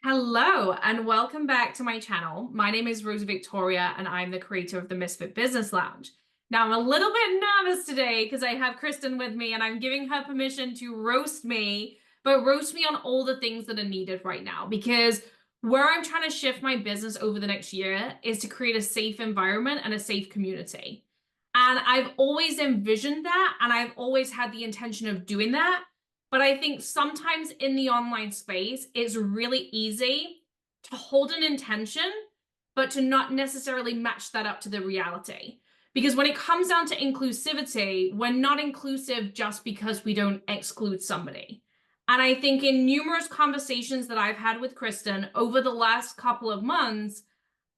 Hello and welcome back to my channel. My name is Rosa Victoria and I'm the creator of the Misfit Business Lounge. Now I'm a little bit nervous today because I have Kristen with me and I'm giving her permission to roast me, but roast me on all the things that are needed right now because where I'm trying to shift my business over the next year is to create a safe environment and a safe community. And I've always envisioned that and I've always had the intention of doing that. But I think sometimes in the online space, it's really easy to hold an intention, but to not necessarily match that up to the reality. Because when it comes down to inclusivity, we're not inclusive just because we don't exclude somebody. And I think in numerous conversations that I've had with Kristen over the last couple of months,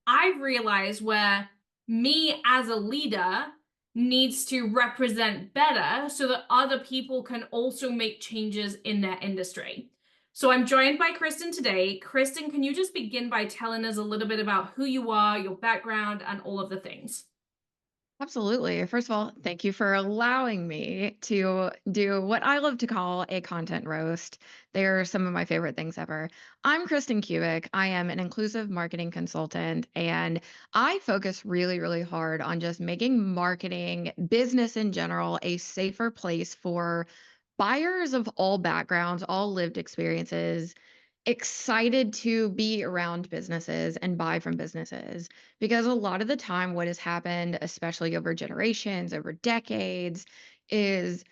I've realized where me as a leader needs to represent better so that other people can also make changes in their industry. So I'm joined by Kristen today. Kristen, can you just begin by telling us a little bit about who you are, your background, and all of the things? Absolutely. First of all, thank you for allowing me to do what I love to call a content roast. They're some of my favorite things ever. I'm Kristen Kubik. I am an inclusive marketing consultant, and I focus really, really hard on just making marketing, business in general, a safer place for buyers of all backgrounds, all lived experiences, excited to be around businesses and buy from businesses. Because a lot of the time, what has happened, especially over generations, over decades, is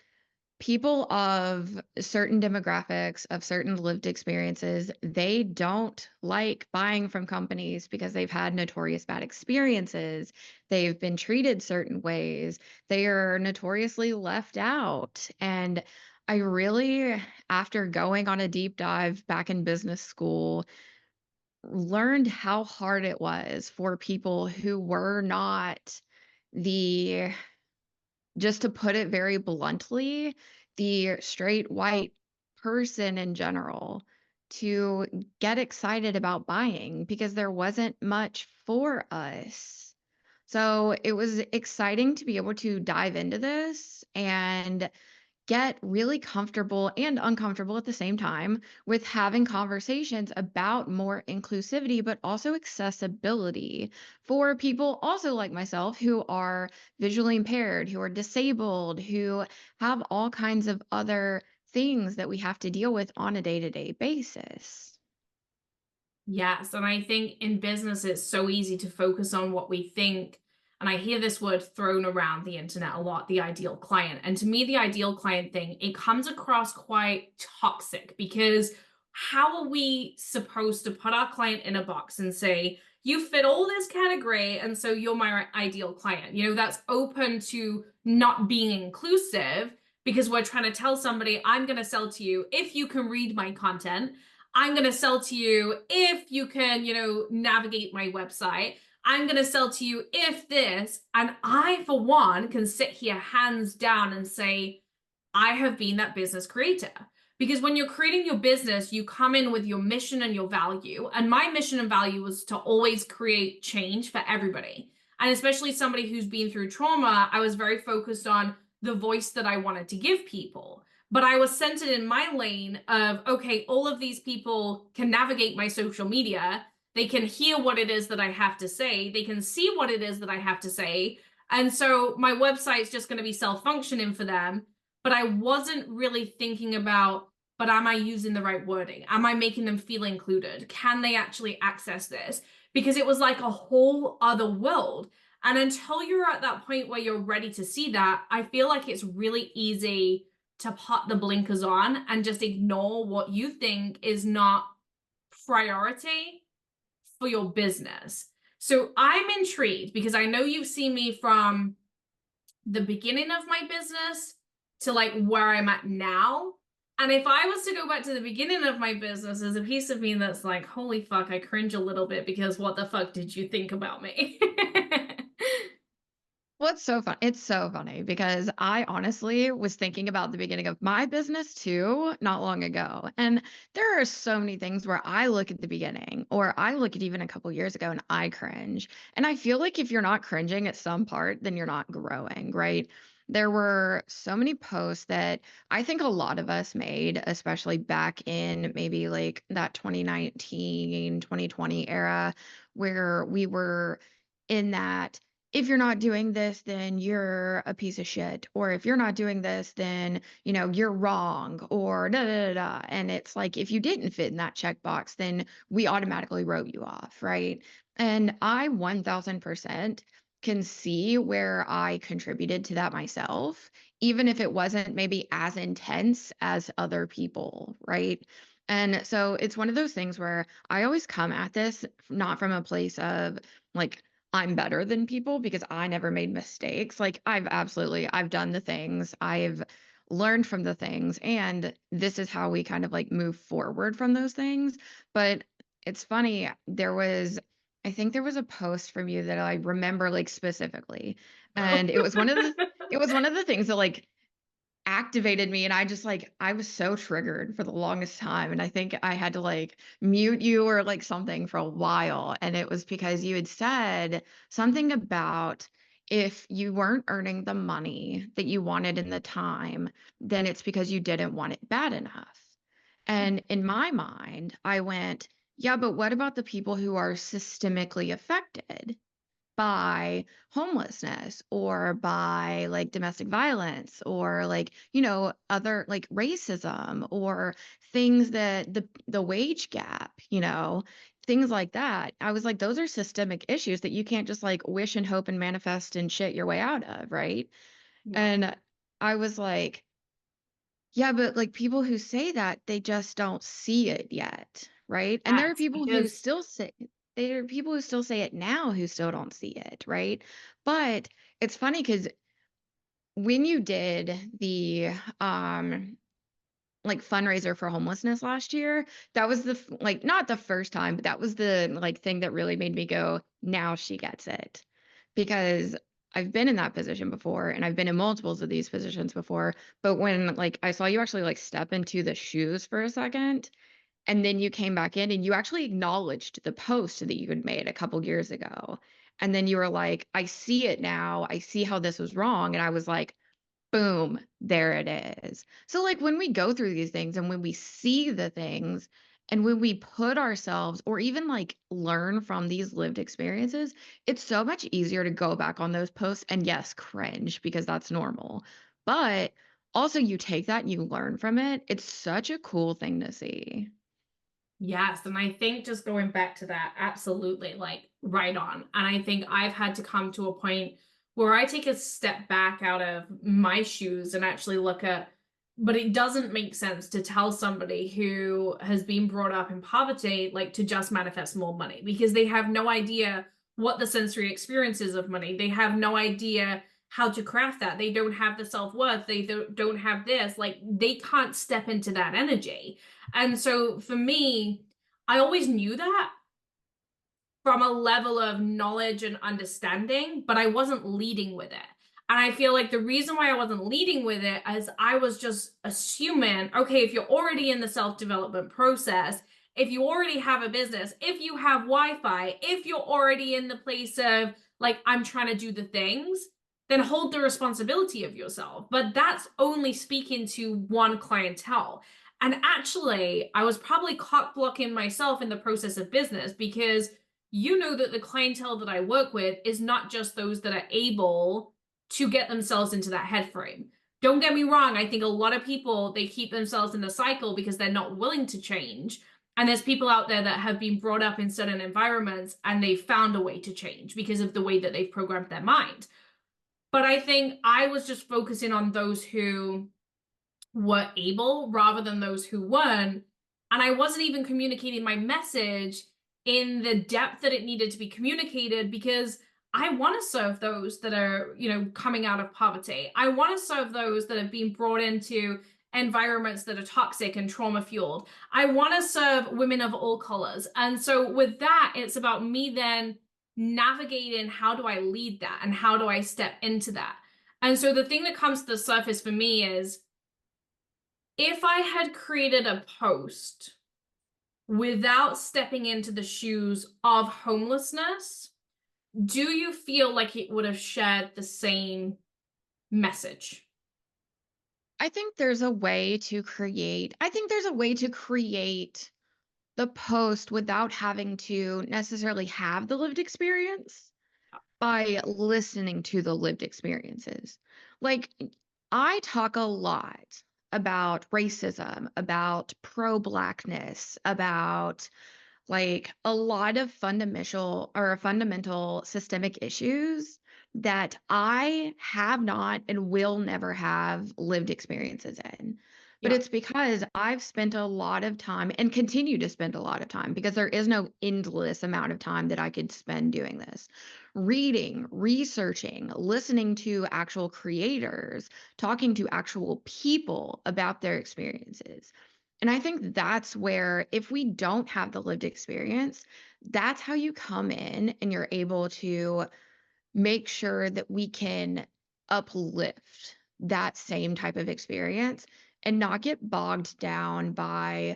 people of certain demographics, of certain lived experiences, they don't like buying from companies because they've had notorious bad experiences. They've been treated certain ways. They are notoriously left out. And I really, after going on a deep dive back in business school, learned how hard it was for people who were not the, just to put it very bluntly, the straight white person in general to get excited about buying because there wasn't much for us. So it was exciting to be able to dive into this and get really comfortable and uncomfortable at the same time with having conversations about more inclusivity, but also accessibility for people also like myself who are visually impaired, who are disabled, who have all kinds of other things that we have to deal with on a day-to-day basis. Yes, and I think in business it's so easy to focus on what we think. And I hear this word thrown around the internet a lot, the ideal client. And to me, the ideal client thing, it comes across quite toxic because how are we supposed to put our client in a box and say, you fit all this category, and so you're my ideal client? That's open to not being inclusive because we're trying to tell somebody, I'm going to sell to you if you can read my content. I'm going to sell to you if you can, navigate my website. I'm going to sell to you if this. And I, for one, can sit here hands down and say, I have been that business creator. Because when you're creating your business, you come in with your mission and your value. And my mission and value was to always create change for everybody. And especially somebody who's been through trauma, I was very focused on the voice that I wanted to give people. But I was centered in my lane of, okay, all of these people can navigate my social media. They can hear what it is that I have to say. They can see what it is that I have to say. And so my website's just going to be self-functioning for them. But I wasn't really thinking about, but am I using the right wording? Am I making them feel included? Can they actually access this? Because it was like a whole other world. And until you're at that point where you're ready to see that, I feel like it's really easy to put the blinkers on and just ignore what you think is not priority for your business. So I'm intrigued because I know you've seen me from the beginning of my business to like where I'm at now. And if I was to go back to the beginning of my business, there's a piece of me that's like, holy fuck, I cringe a little bit because what the fuck did you think about me? Well, it's so fun. It's so funny because I honestly was thinking about the beginning of my business too, not long ago. And there are so many things where I look at the beginning or I look at even a couple years ago and I cringe. And I feel like if you're not cringing at some part, then you're not growing, right? There were so many posts that I think a lot of us made, especially back in maybe like that 2019, 2020 era, where we were in that if you're not doing this, then you're a piece of shit. Or if you're not doing this, then, you're wrong or da da da. Da. And it's like if you didn't fit in that checkbox, then we automatically wrote you off, right? And I 1000% can see where I contributed to that myself, even if it wasn't maybe as intense as other people, right? And so it's one of those things where I always come at this not from a place of like, I'm better than people because I never made mistakes. Like, I've done the things, I've learned from the things, and this is how we kind of like move forward from those things. But it's funny, I think there was a post from you that I remember, like, specifically, Oh. and it was one of the things that, like, activated me, and I was so triggered for the longest time, and I think I had to, like, mute you or, like, something for a while, and it was because you had said something about if you weren't earning the money that you wanted in the time, then it's because you didn't want it bad enough. And in my mind, I went, yeah, but what about the people who are systemically affected by homelessness or by like domestic violence or like, other like racism or things that the wage gap, things like that. I was like, those are systemic issues that you can't just like wish and hope and manifest and shit your way out of, right? Yeah. And I was like, yeah, but, like, people who say that, they just don't see it yet, right? And Yes, because there are people who still say it now who still don't see it, right? But it's funny because when you did the, like, fundraiser for homelessness last year, that was like, not the first time, but that was the, like, thing that really made me go, "Now she gets it." Because I've been in that position before, and I've been in multiples of these positions before, but when, like, I saw you actually, like, step into the shoes for a second, and then you came back in and you actually acknowledged the post that you had made a couple years ago, and then you were like, "I see it now. I see how this was wrong," and I was like, boom, there it is. So, like, when we go through these things and when we see the things and when we put ourselves or even like learn from these lived experiences, it's so much easier to go back on those posts and yes, cringe because that's normal. But also, you take that and you learn from it. It's such a cool thing to see. yes, and I think just going back to that, absolutely, like right on. And I think I've had to come to a point where I take a step back out of my shoes and actually look at, but it doesn't make sense to tell somebody who has been brought up in poverty, like to just manifest more money because they have no idea what the sensory experience is of money. They have no idea how to craft that. They don't have the self-worth. They don't have this. Like they can't step into that energy. And so for me, I always knew that from a level of knowledge and understanding, but I wasn't leading with it. And I feel like the reason why I wasn't leading with it is I was just assuming, okay, if you're already in the self-development process, if you already have a business, if you have Wi-Fi, if you're already in the place of like, I'm trying to do the things, then hold the responsibility of yourself. But that's only speaking to one clientele. And actually, I was probably cock blocking myself in the process of business because you know that the clientele that I work with is not just those that are able to get themselves into that head frame. Don't get me wrong, I think a lot of people they keep themselves in the cycle because they're not willing to change. And there's people out there that have been brought up in certain environments and they've found a way to change because of the way that they've programmed their mind. But I think I was just focusing on those who were able rather than those who weren't. And I wasn't even communicating my message in the depth that it needed to be communicated because I want to serve those that are, coming out of poverty. I want to serve those that have been brought into environments that are toxic and trauma fueled. I want to serve women of all colors. And so with that, it's about me then navigating how do I lead that and how do I step into that. And so the thing that comes to the surface for me is if I had created a post without stepping into the shoes of homelessness, do you feel like it would have shared the same message? I think there's a way to create the post without having to necessarily have the lived experience by listening to the lived experiences. Like, I talk a lot about racism, about pro blackness, about like a lot of fundamental systemic issues that I have not and will never have lived experiences in. But Yeah. it's because I've spent a lot of time and continue to spend a lot of time because there is no endless amount of time that I could spend doing this. Reading, researching, listening to actual creators, talking to actual people about their experiences. And I think that's where, if we don't have the lived experience, that's how you come in and you're able to make sure that we can uplift that same type of experience and not get bogged down by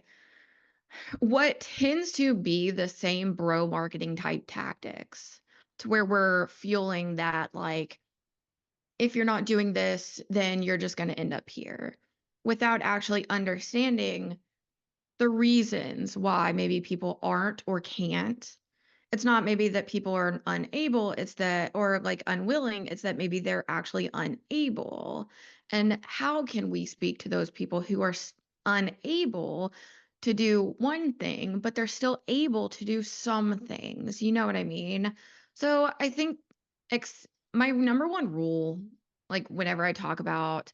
what tends to be the same bro marketing type tactics, to where we're fueling that, like, if you're not doing this, then you're just going to end up here without actually understanding the reasons why maybe people aren't or can't. It's not maybe that people are unable, it's that, or like unwilling, it's that maybe they're actually unable. And how can we speak to those people who are unable to do one thing, but they're still able to do some things? You know what I mean? So I think my number one rule, like whenever I talk about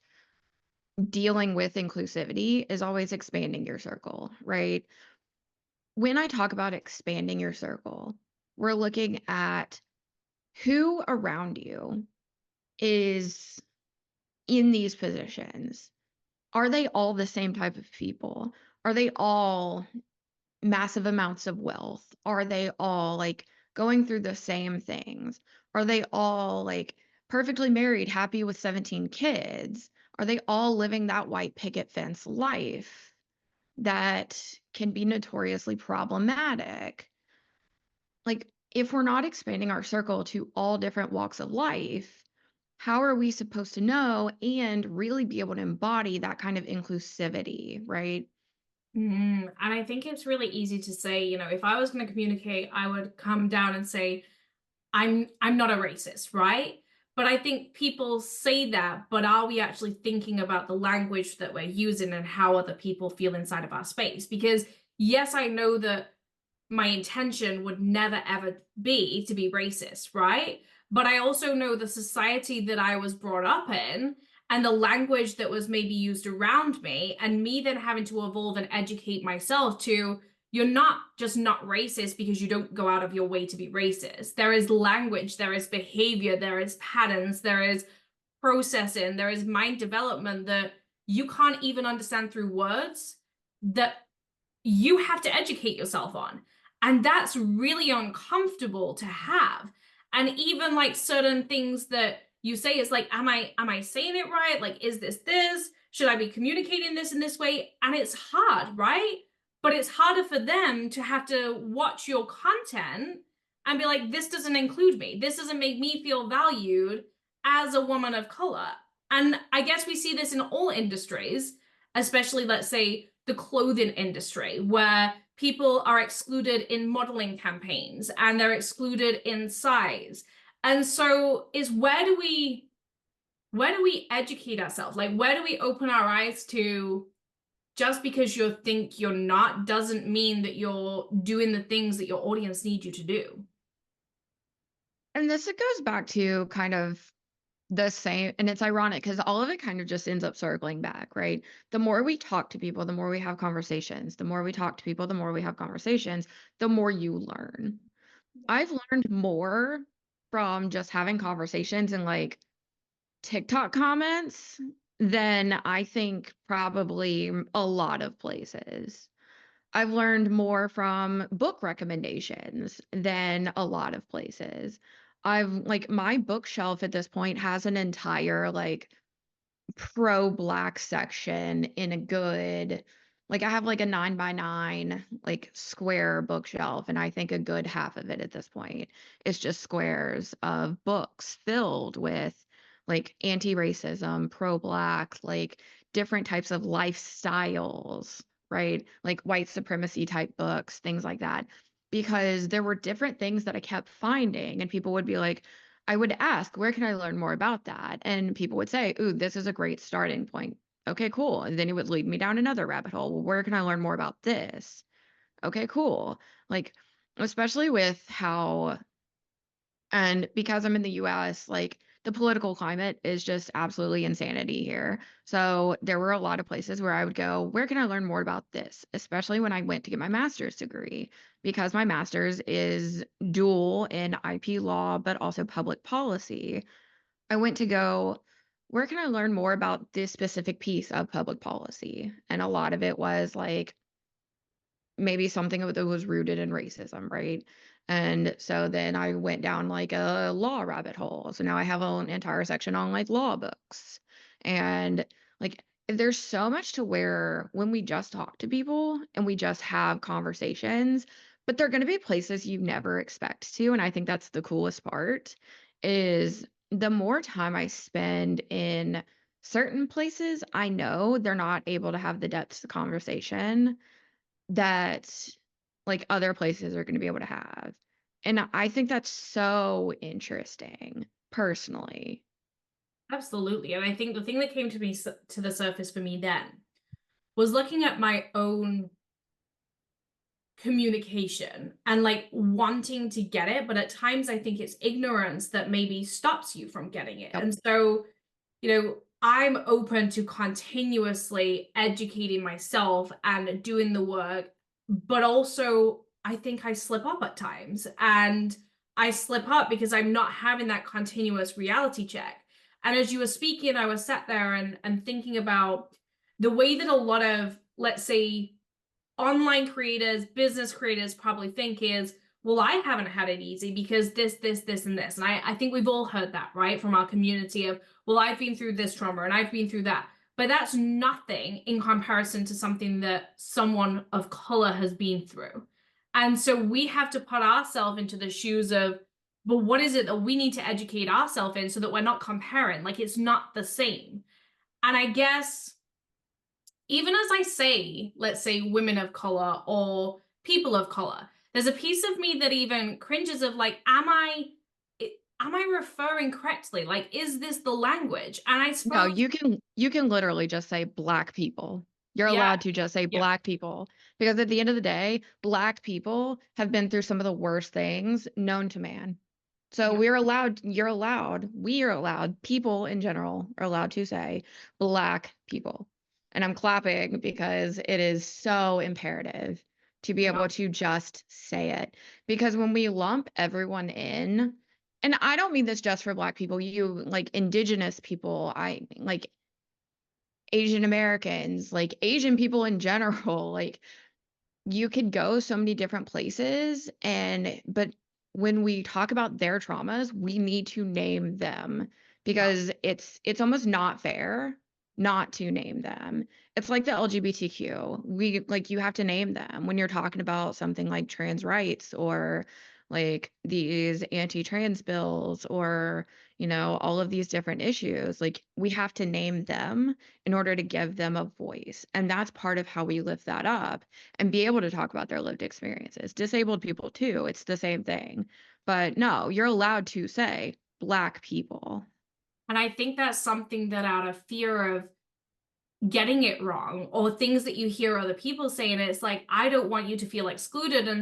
dealing with inclusivity, is always expanding your circle, right? When I talk about expanding your circle, we're looking at who around you is in these positions. Are they all the same type of people? Are they all massive amounts of wealth? Are they all like going through the same things? Are they all like perfectly married, happy with 17 kids? Are they all living that white picket fence life that can be notoriously problematic? Like, if we're not expanding our circle to all different walks of life, how are we supposed to know and really be able to embody that kind of inclusivity, right? And I think it's really easy to say, if I was going to communicate, I would come down and say, I'm not a racist, right? But I think people say that, but are we actually thinking about the language that we're using and how other people feel inside of our space? Because yes, I know that my intention would never ever be to be racist, right? But I also know the society that I was brought up in and the language that was maybe used around me, and me then having to evolve and educate myself to, you're not just not racist because you don't go out of your way to be racist. There is language, there is behavior, there is patterns, there is processing, there is mind development that you can't even understand through words that you have to educate yourself on. And that's really uncomfortable to have. And even like certain things that you say is like, am I saying it right? Like, is this? Should I be communicating this in this way? And it's hard, right? But it's harder for them to have to watch your content and be like, this doesn't include me. This doesn't make me feel valued as a woman of color. And I guess we see this in all industries, especially, let's say, the clothing industry, where people are excluded in modeling campaigns and they're excluded in size. And so is where do we educate ourselves? Like, where do we open our eyes to, just because you think you're not doesn't mean that you're doing the things that your audience need you to do. And this, it goes back to kind of the same, and it's ironic because all of it kind of just ends up circling back, right? The more we talk to people, the more we have conversations. The more we talk to people, the more we have conversations, the more you learn. I've learned more from just having conversations and like TikTok comments than I think probably a lot of places. I've learned more from book recommendations than a lot of places. I've like my bookshelf at this point has an entire like pro black section in a good, like I have like a 9 by 9 like square bookshelf, and I think a good half of it at this point is just squares of books filled with like anti-racism, pro-black, like different types of lifestyles, right? Like white supremacy type books, things like that. Because there were different things that I kept finding, and people would be like, I would ask, where can I learn more about that? And people would say, ooh, this is a great starting point. Okay, cool. And then he would lead me down another rabbit hole. Well, where can I learn more about this? Okay, cool. Like, especially with how, and because I'm in the US, like the political climate is just absolutely insanity here. So there were a lot of places where I would go, where can I learn more about this? Especially when I went to get my master's degree, because my master's is dual in IP law, but also public policy. I went to go, where can I learn more about this specific piece of public policy? And a lot of it was like, maybe something that was rooted in racism, right? And so then I went down like a law rabbit hole. So now I have an entire section on like law books. And like there's so much to where when we just talk to people and we just have conversations, but they're going to be places you never expect to. And I think that's the coolest part is the more time I spend in certain places, I know they're not able to have the depth of conversation that like other places are going to be able to have. And I think that's so interesting personally. Absolutely. And I think the thing that came to me to the surface for me then was looking at my own communication and like wanting to get it, but at times I think it's ignorance that maybe stops you from getting it. Yep. And so, I'm open to continuously educating myself and doing the work, but also I think I slip up at times. And I slip up because I'm not having that continuous reality check. And as you were speaking, I was sat there and thinking about the way that a lot of, let's say, online creators, business creators probably think is, well, I haven't had it easy because this, and this. And I think we've all heard that, right? From our community of, well, I've been through this trauma and I've been through that. But that's nothing in comparison to something that someone of color has been through. And so we have to put ourselves into the shoes of, well, what is it that we need to educate ourselves in so that we're not comparing? Like it's not the same. And I guess even as I say, let's say women of color or people of color, there's a piece of me that even cringes of like, am I referring correctly? Like, is this the language? And I No, suppose, you can literally just say black people. You're yeah, allowed to just say yeah, black people because at the end of the day, black people have been through some of the worst things known to man. So yeah, we are allowed, people in general are allowed to say black people. And I'm clapping because it is so imperative to be yeah, able to just say it. Because when we lump everyone in, and I don't mean this just for black people, you like indigenous people, I like Asian Americans, like Asian people in general, like you could go so many different places but when we talk about their traumas, we need to name them yeah, because it's almost not fair not to name them. It's like the LGBTQ. We like you have to name them when you're talking about something like trans rights or like these anti-trans bills or all of these different issues. Like we have to name them in order to give them a voice. And that's part of how we lift that up and be able to talk about their lived experiences. Disabled people too, it's the same thing. But no, you're allowed to say black people. and I think that's something that out of fear of getting it wrong or things that you hear other people saying, it's like, I don't want you to feel excluded. And